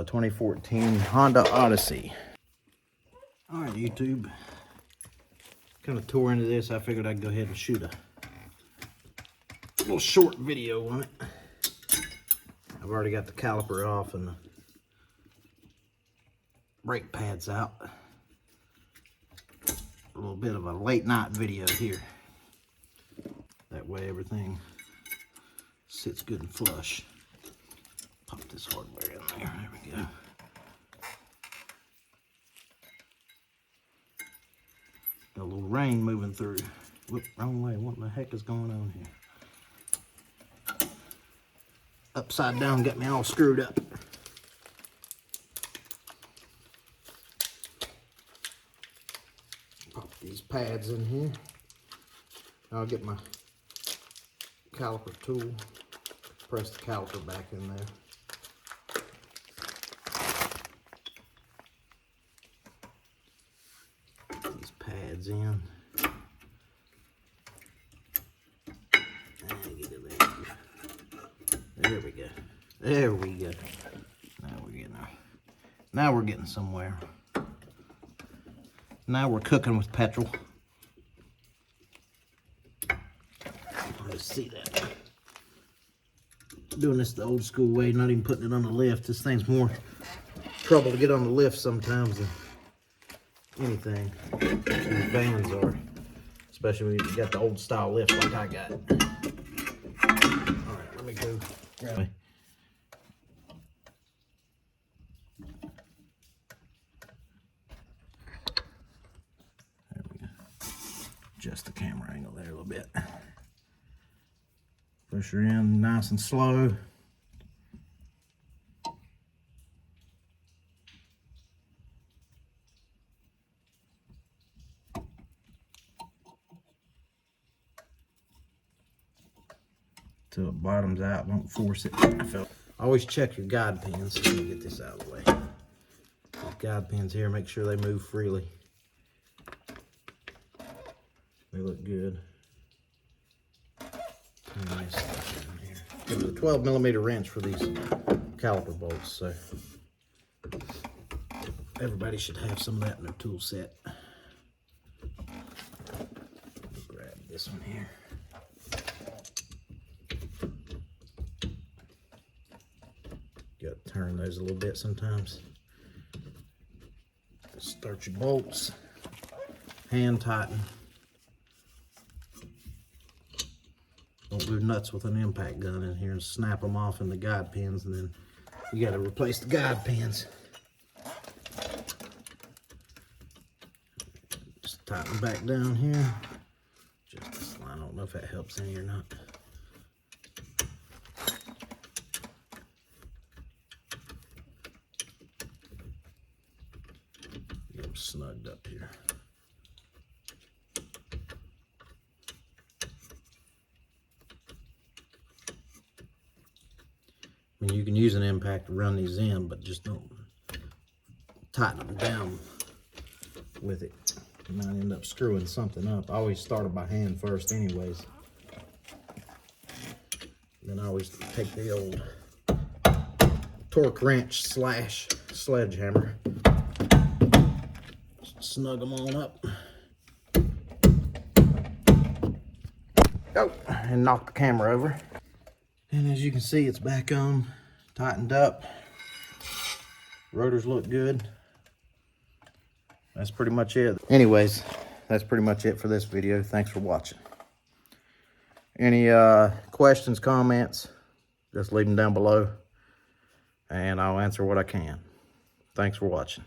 A 2014 Honda Odyssey. All right, YouTube. Kind of tore into this. I figured I'd go ahead and shoot a little short video on it. I've already got the caliper off and the brake pads out. A little bit of a late night video here. That way everything sits good and flush. Pop this hardware in there. There we go. Got a little rain moving through. Whoop, wrong way. What the heck is going on here? Upside down got me all screwed up. Pop these pads in here. I'll get my caliper tool. Press the caliper back in there. These pads in. And get it there. There we go. There we go. Now we're getting somewhere. Now we're cooking with petrol. Let's see that. Doing this the old school way, not even putting it on the lift. This thing's more trouble to get on the lift sometimes than anything. These vans are, especially when you got the old style lift like I got. All right, let me go grab it. There we go. Adjust the camera angle there a little bit. Push her in nice and slow. Till it bottoms out, don't force it. Always check your guide pins. Let me get this out of the way. These guide pins here, make sure they move freely. They look good. Nice stuff in here. It was a 12mm wrench for these caliper bolts, so everybody should have some of that in their tool set. Grab this one here. Got to turn those a little bit sometimes. Start your bolts, hand tighten. Don't do nuts with an impact gun in here and snap them off in the guide pins, and then you got to replace the guide pins. Just tighten back down here. Just this line. I don't know if that helps any or not. Get them snugged up here. I mean, you can use an impact to run these in, but just don't tighten them down with it. You might end up screwing something up. I always started by hand first anyways. Then I always take the old torque wrench / sledgehammer. Snug them on up. Oh, and knock the camera over. And as you can see, it's back on, tightened up. Rotors look good. That's pretty much it. Anyways, that's pretty much it for this video. Thanks for watching. Any questions, comments, just leave them down below, and I'll answer what I can. Thanks for watching.